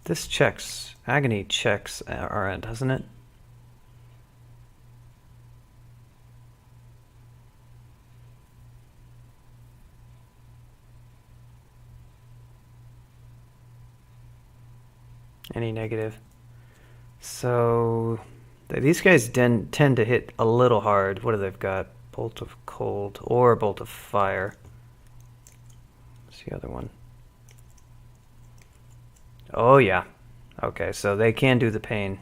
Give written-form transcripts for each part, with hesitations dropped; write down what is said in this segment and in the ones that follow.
This checks. Agony checks our end, doesn't it? Any negative. So these guys tend to hit a little hard. What do they've got? Bolt of cold or bolt of fire. What's the other one? Oh yeah. Okay, so they can do the pain.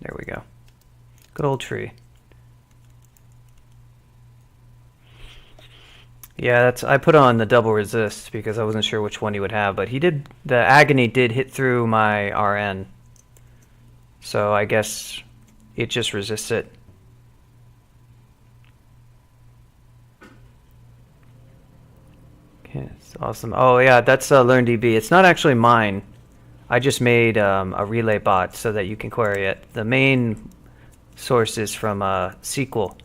There we go. Good old tree. Yeah, I put on the double resist because I wasn't sure which one he would have, but the agony did hit through my RN. So I guess it just resists it. Okay, it's awesome. Oh yeah, that's LearnDB. It's not actually mine. I just made a relay bot so that you can query it. The main source is from SQL.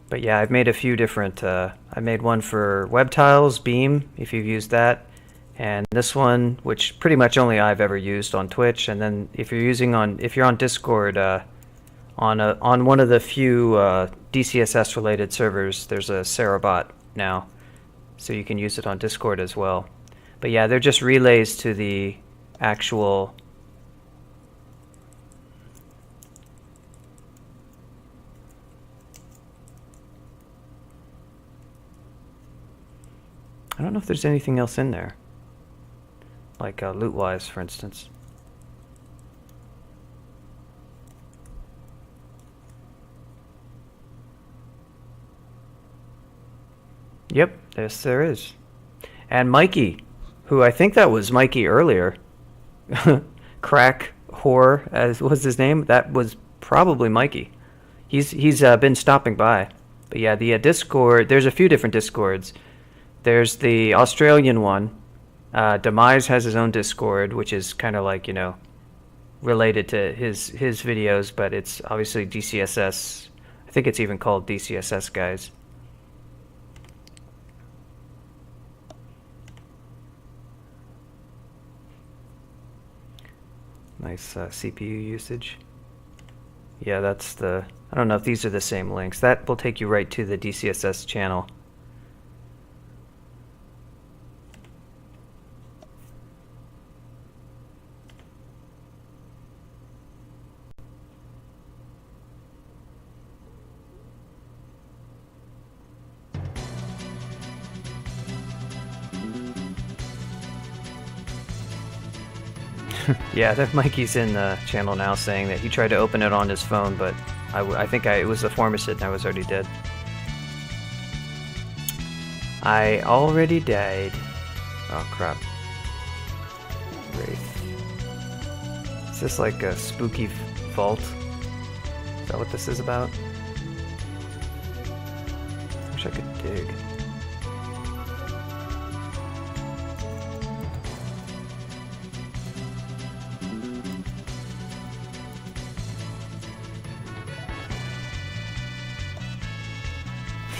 But yeah, I've made a few different, I made one for WebTiles, Beam, if you've used that. And this one, which pretty much only I've ever used on Twitch. And then if you're on Discord, on one of the few DCSS related servers, there's a Sarah bot now. So you can use it on Discord as well. But yeah, they're just relays to the actual... I don't know if there's anything else in there. Like loot-wise, for instance. Yep, yes there is. And Mikey, who I think that was Mikey earlier. Crack Whore, as was his name. That was probably Mikey. He's been stopping by. But yeah, the Discord, there's a few different Discords. There's the Australian one. Demise has his own Discord, which is kind of like, related to his videos, but it's obviously DCSS. I think it's even called DCSS Guys. Nice CPU usage. Yeah, that's the... I don't know if these are the same links. That will take you right to the DCSS channel. Yeah, that Mikey's in the channel now saying that he tried to open it on his phone, but I think it was the Formicid and I was already dead. I already died. Oh crap. Wraith. Is this like a spooky vault? Is that what this is about? Wish I could dig.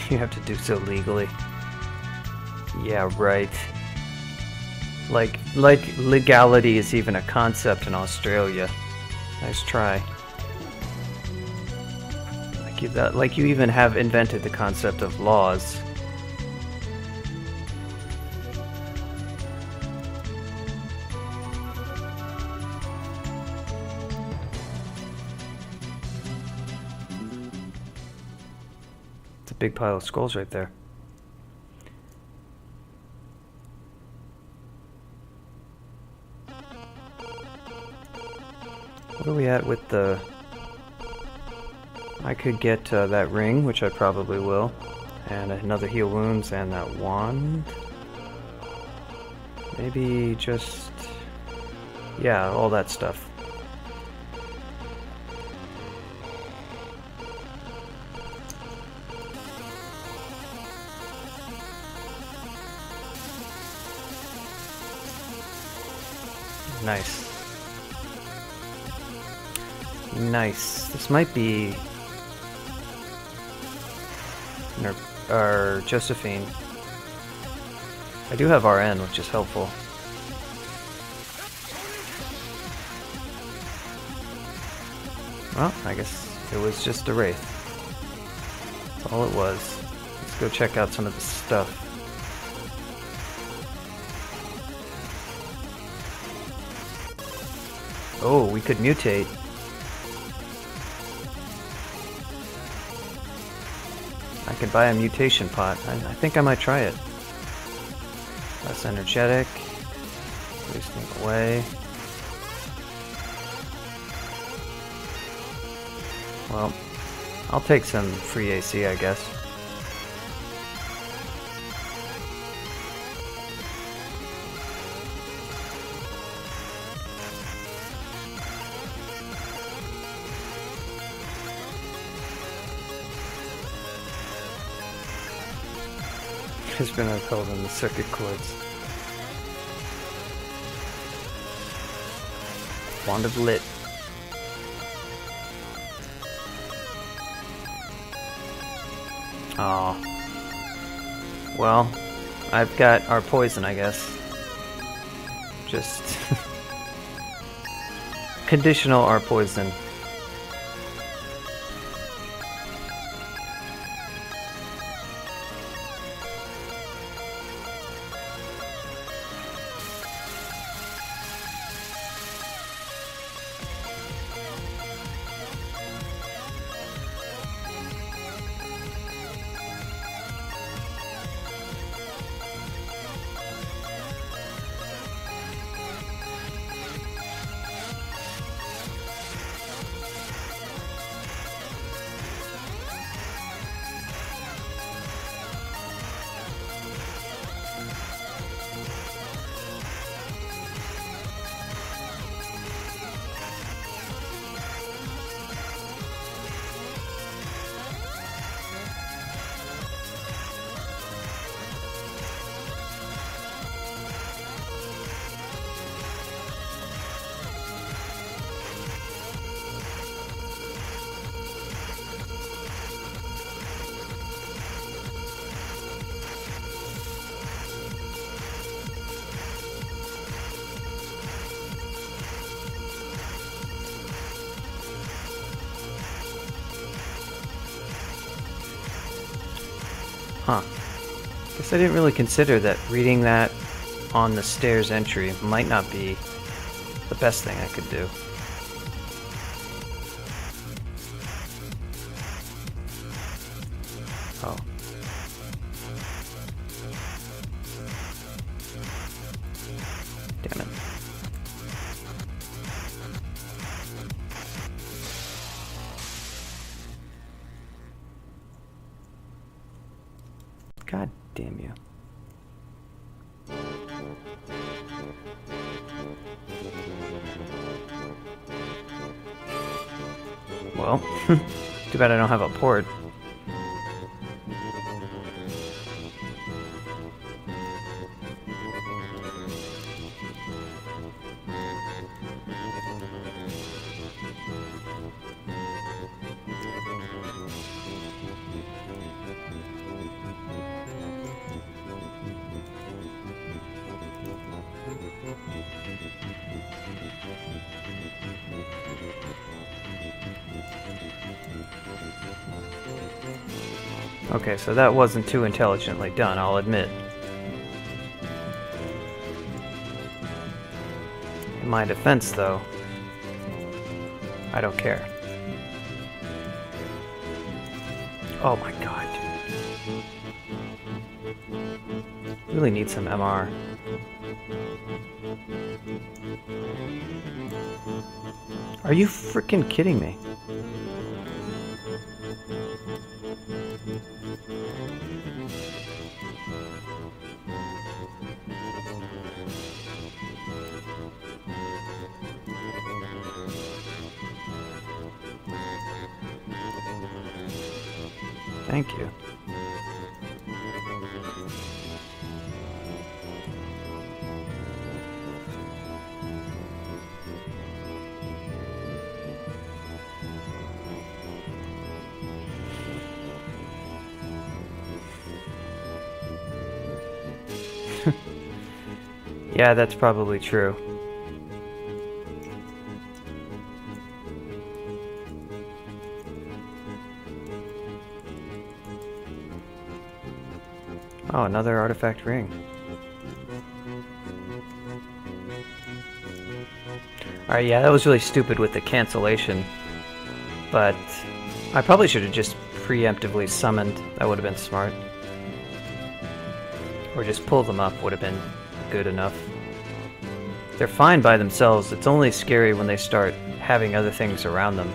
You have to do so legally. Yeah, right. Like legality is even a concept in Australia. Nice try. Like you even have invented the concept of laws. Big pile of skulls right there. What are we at with the... I could get that ring, which I probably will, and another heal wounds and that wand. Maybe just... yeah, all that stuff. Nice. Nice. This might be our Josephine. I do have RN, which is helpful. Well, I guess it was just a wraith. That's all it was. Let's go check out some of the stuff. Oh, we could mutate. I could buy a mutation pot. I think I might try it. Less energetic. Boosting away. Well, I'll take some free AC, I guess. Has been upheld in the circuit courts. Wand of Lit. Oh. Well, I've got our poison, I guess. Just conditional our poison. Huh. Guess I didn't really consider that reading that on the stairs entry might not be the best thing I could do. Oh. Damn it. God damn you. Well, too bad I don't have a port. Okay, so that wasn't too intelligently done, I'll admit. In my defense, though, I don't care. Oh my god, dude. Really need some MR. Are you freaking kidding me? Thank you. Yeah, that's probably true. Oh, another artifact ring. Alright, yeah, that was really stupid with the cancellation. But I probably should have just preemptively summoned. That would have been smart. Or just pull them up would have been good enough. They're fine by themselves. It's only scary when they start having other things around them.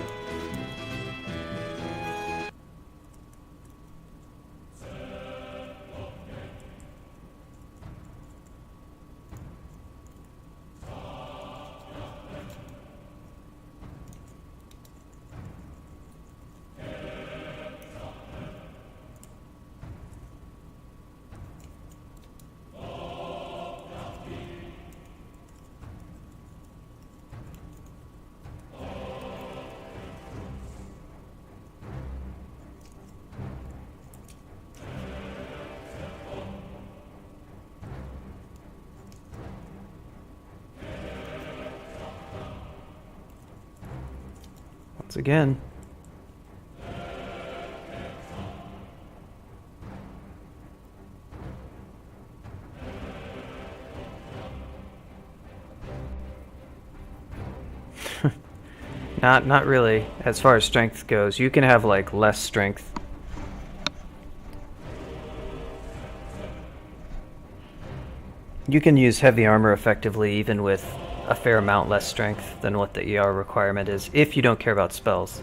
Once again. Not really, as far as strength goes. You can have, like, less strength. You can use heavy armor effectively even with a fair amount less strength than what the ER requirement is, if you don't care about spells.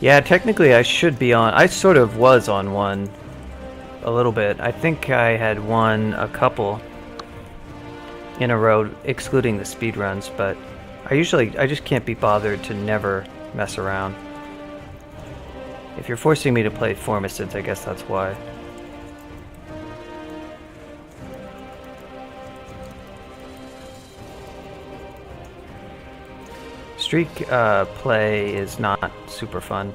Yeah, technically I should be on. I sort of was on one a little bit. I think I had won a couple in a row, excluding the speed runs, but I just can't be bothered to never mess around. If you're forcing me to play Formicids, I guess that's why. Streak play is not super fun.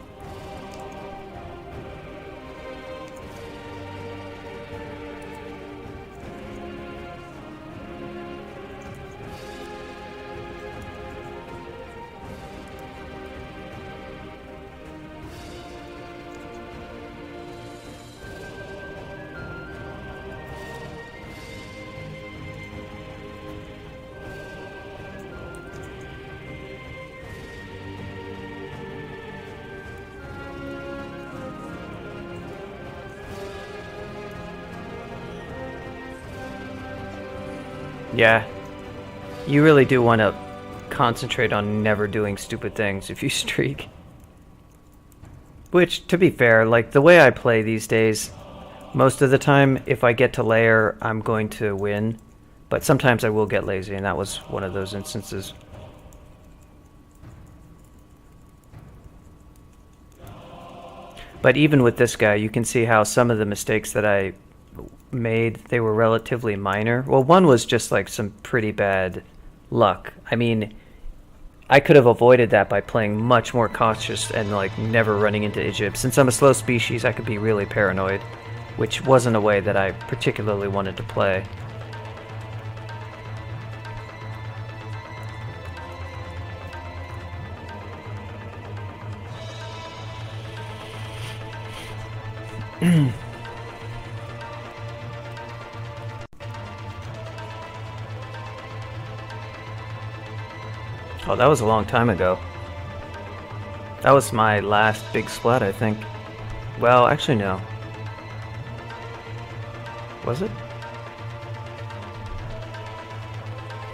Yeah, you really do want to concentrate on never doing stupid things if you streak. Which, to be fair, like the way I play these days, most of the time, if I get to layer, I'm going to win. But sometimes I will get lazy, and that was one of those instances. But even with this guy, you can see how some of the mistakes that I made, they were relatively minor. Well, one was just like some pretty bad luck. I mean, I could have avoided that by playing much more cautious and like never running into Egypt. Since I'm a slow species, I could be really paranoid, which wasn't a way that I particularly wanted to play. Oh, that was a long time ago. That was my last big splat, I think. Well, actually, no. Was it?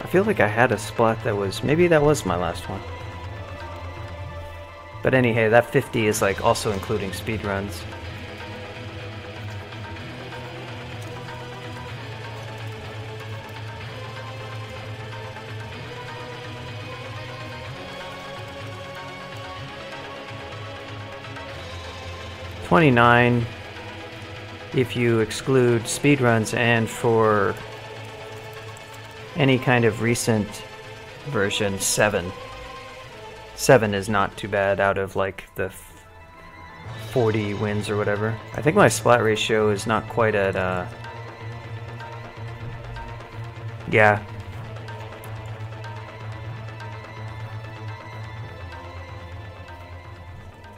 I feel like I had a splat that was... Maybe that was my last one. But anyhow, that 50 is like also including speedruns. $29 if you exclude speedruns, and for any kind of recent version, 7. 7 is not too bad out of like the 40 wins or whatever. I think my splat ratio is not quite at yeah.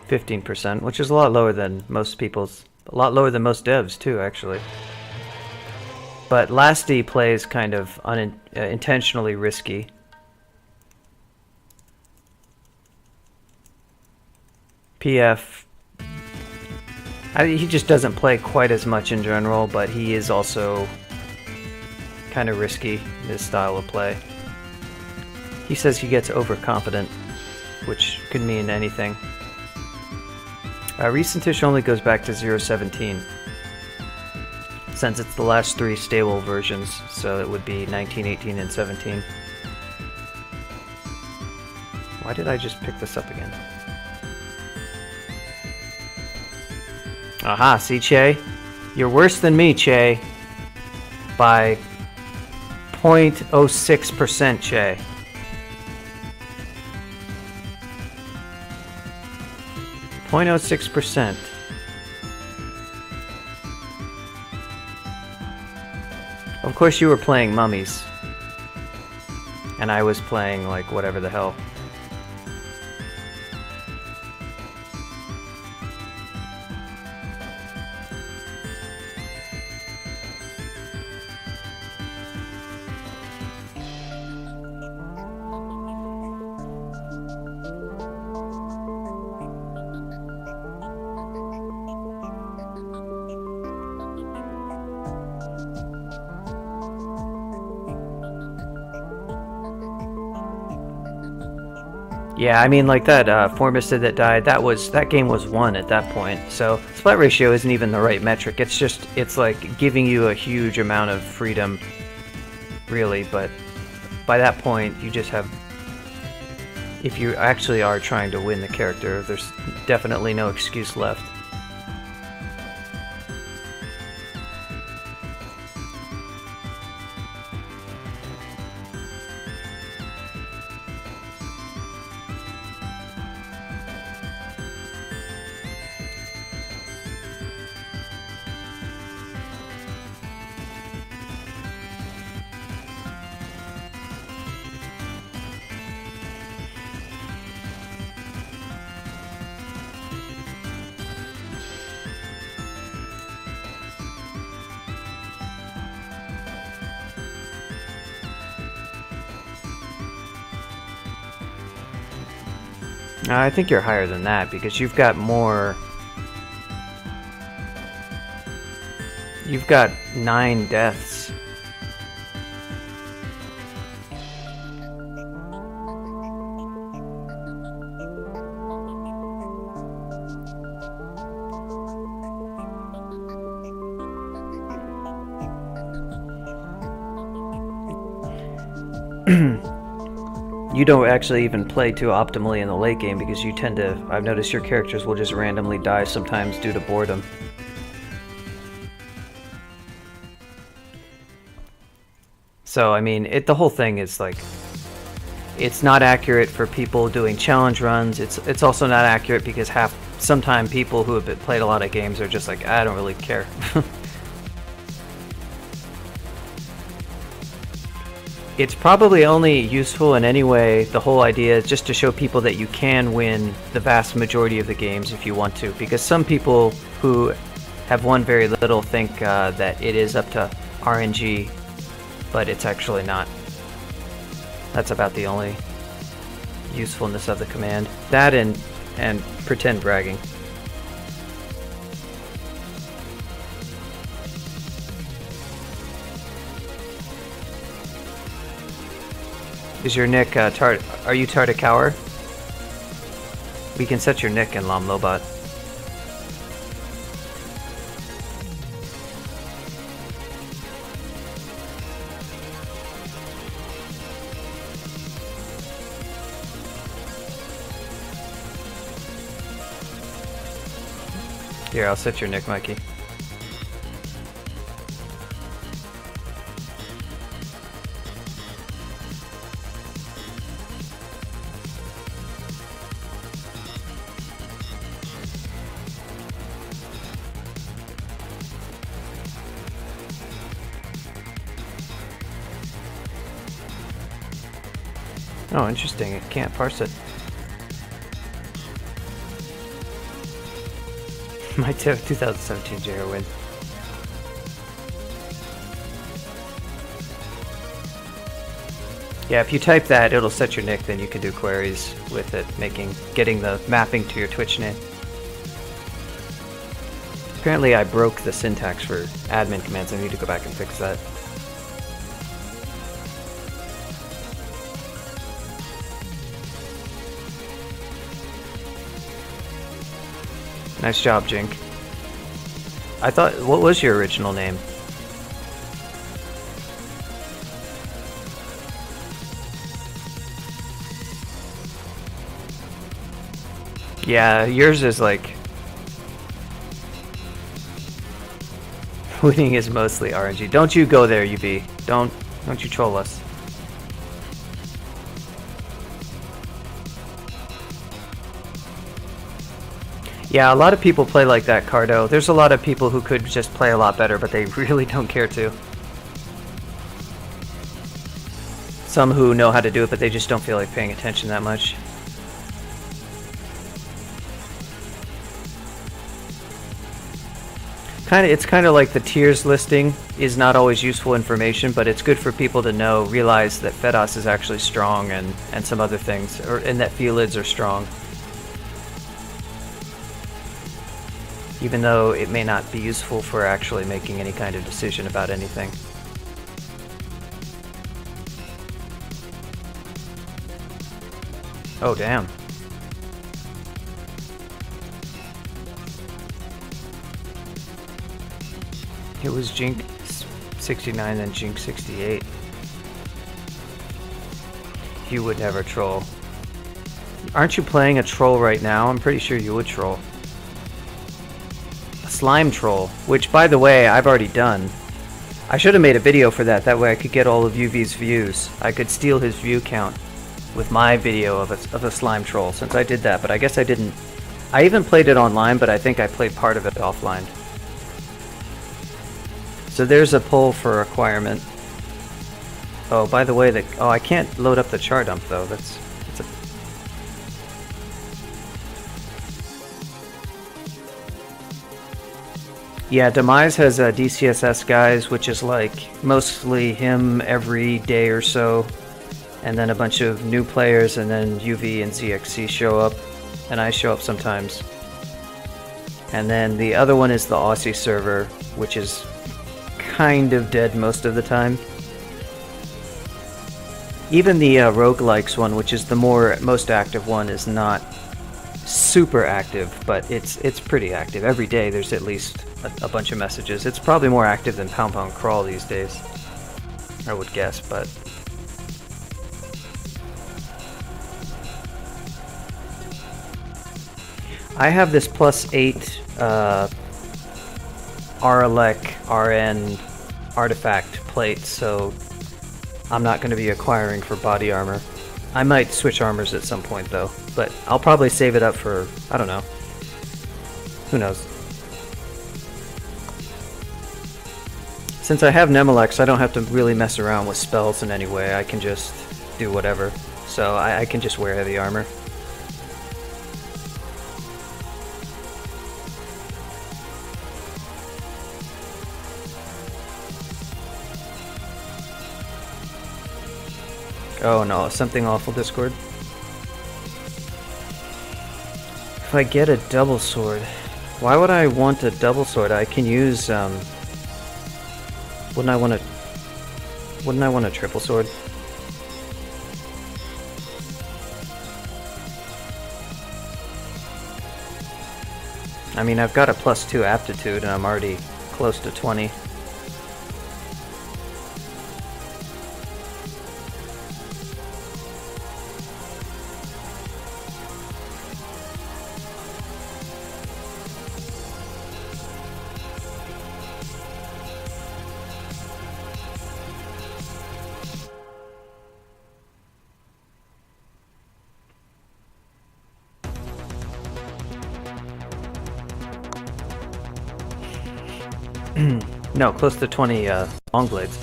%, which is a lot lower than most people's, a lot lower than most devs too, actually. But Lasty plays kind of intentionally risky. PF, he just doesn't play quite as much in general, but he is also kind of risky in his style of play. He says he gets overconfident, which could mean anything. Recentish only goes back to 0.17, since it's the last 3 stable versions, so it would be 19, 18, and 17. Why did I just pick this up again? Aha, see, Che? You're worse than me, Che. By 0.06%, Che. .06%. Of course you were playing mummies. And I was playing like whatever the hell. Yeah, I mean, like that Formista that died, that game was won at that point. So splat ratio isn't even the right metric. It's like giving you a huge amount of freedom, really. But by that point, you just have, if you actually are trying to win the character, there's definitely no excuse left. I think you're higher than that because you've got more. You've got 9 deaths. You don't actually even play too optimally in the late game because you tend to, I've noticed your characters will just randomly die sometimes due to boredom. So, I mean, the whole thing is like, it's not accurate for people doing challenge runs. It's also not accurate because sometimes people who have played a lot of games are just like, I don't really care. It's probably only useful in any way, the whole idea is just to show people that you can win the vast majority of the games if you want to, because some people who have won very little think that it is up to RNG, but it's actually not. That's about the only usefulness of the command. That and pretend bragging. Is your nick are you Tartakaur? We can set your nick in Lam Lobat. Here, I'll set your nick, Mikey. Oh, interesting. It can't parse it. My 2017 JR win. Yeah, if you type that, it'll set your nick, then you can do queries with it, getting the mapping to your Twitch name. Apparently I broke the syntax for admin commands. I need to go back and fix that. Nice job, Jink. I thought, what was your original name? Yeah, yours is like... Winning is mostly RNG. Don't you go there, UV. Don't you troll us. Yeah, a lot of people play like that, Cardo. There's a lot of people who could just play a lot better, but they really don't care to. Some who know how to do it, but they just don't feel like paying attention that much. It's kind of like the tiers listing is not always useful information, but it's good for people to realize that Fedos is actually strong and some other things, and that Felids are strong. Even though it may not be useful for actually making any kind of decision about anything. Oh, damn. It was Jink 69 and Jink 68. You would never troll. Aren't you playing a troll right now? I'm pretty sure you would troll. A slime troll, which, by the way, I've already done. I should have made a video for that. That way I could get all of UV's views. I could steal his view count with my video of a slime troll, since I did that, but I guess I didn't. I even played it online, but I think I played part of it offline. So there's a poll for requirement. Oh, by the way, I can't load up the char dump though. That's a... Yeah, Demise has DCSS guys, which is like mostly him every day or so, and then a bunch of new players, and then UV and ZXC show up, and I show up sometimes. And then the other one is the Aussie server, which is kind of dead most of the time. Even the roguelikes one, which is the most active one, is not super active, but it's pretty active. Every day there's at least a bunch of messages. It's probably more active than Pound Pound Crawl these days, I would guess, but... I have this +8 Aralek RN artifact plate, so I'm not going to be acquiring for body armor. I might switch armors at some point though, but I'll probably save it up for, I don't know. Who knows? Since I have Nemelex, I don't have to really mess around with spells in any way. I can just do whatever. So I can just wear heavy armor. Oh no, something awful, Discord. If I get a double sword, why would I want a double sword? I can use, wouldn't I want a triple sword? I mean, I've got a +2 aptitude and I'm already close to 20. No, close to 20 long blades.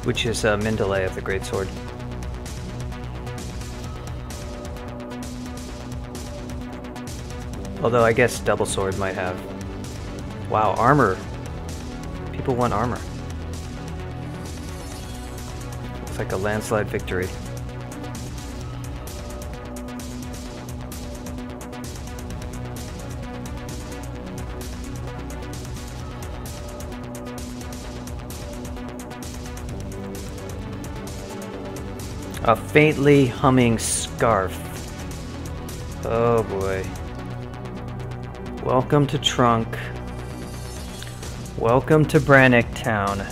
Which is min delay of the greatsword. Although I guess double sword might have. Wow, armor. People want armor. It's like a landslide victory. A faintly humming scarf. Oh boy. Welcome to Trunk. Welcome to Brannock Town.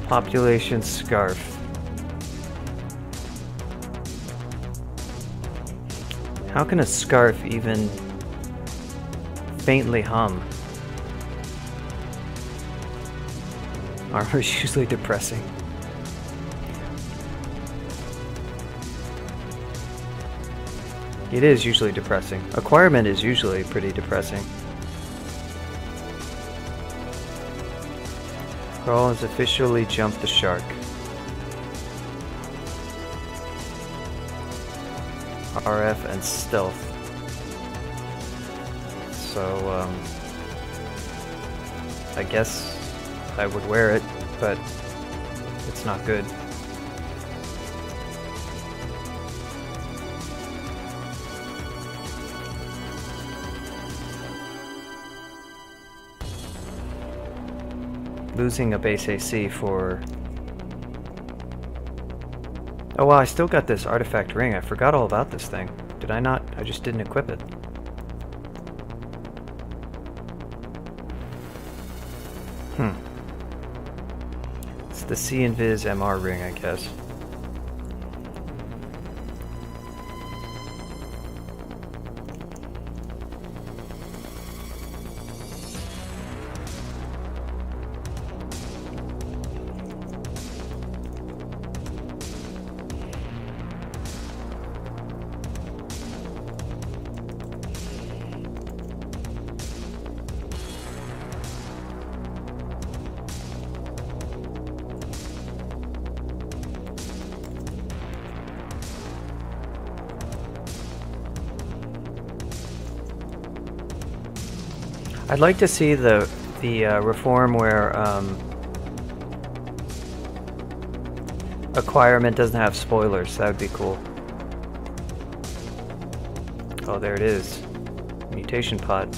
Population scarf. How can a scarf even faintly hum? Armor is usually depressing. It is usually depressing. Acquirement is usually pretty depressing. Carl has officially jumped the shark. RF and stealth. So, I guess I would wear it, but it's not good. Losing a base AC for... Oh wow, I still got this artifact ring. I forgot all about this thing. Did I not? I just didn't equip it. It's the C-Invis MR ring, I guess. I'd like to see the reform where acquirement doesn't have spoilers. That would be cool. Oh, there it is. Mutation pot.